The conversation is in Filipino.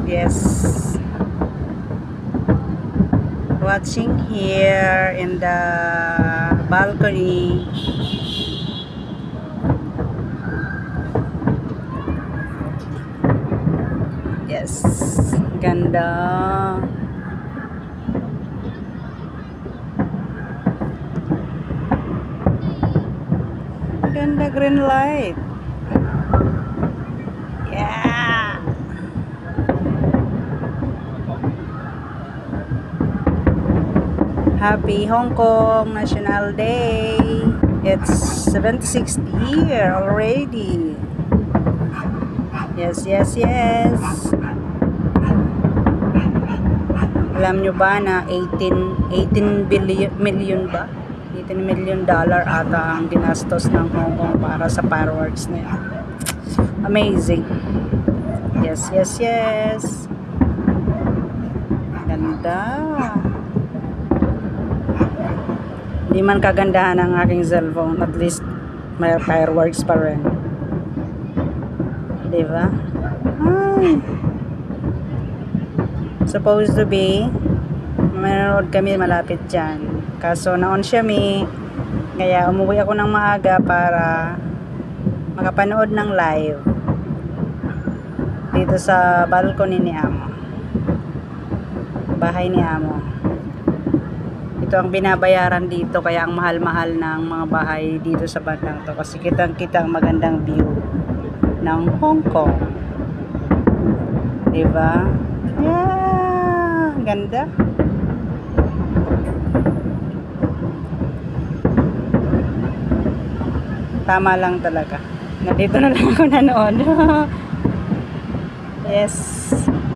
Yes. Watching here in the balcony. Yes. Ganda. Ganda green light. Yeah. Happy Hong Kong National Day. It's 76th year already. Yes, yes, yes. Alam nyo ba na 18 million ba? 18 million dollar ata ang ginastos ng Hong Kong para sa fireworks na yan. Amazing. Yes, yes, yes. Ganda. Hindi man kagandahan ang aking cellphone, at least may fireworks pa rin. Diba? Ay. Supposed to be manonood kami malapit dyan, kaso naon siya kaya umuwi ako ng maaga para makapanood ng live dito sa balcony ni Amo, bahay ni Amo. Ito ang binabayaran dito, kaya ang mahal-mahal ng mga bahay dito sa bandang to, kasi kitang-kita ang magandang view ng Hong Kong. Diba? Yeah, ganda. Tama lang talaga. Nandito na lang ako nanood. Yes.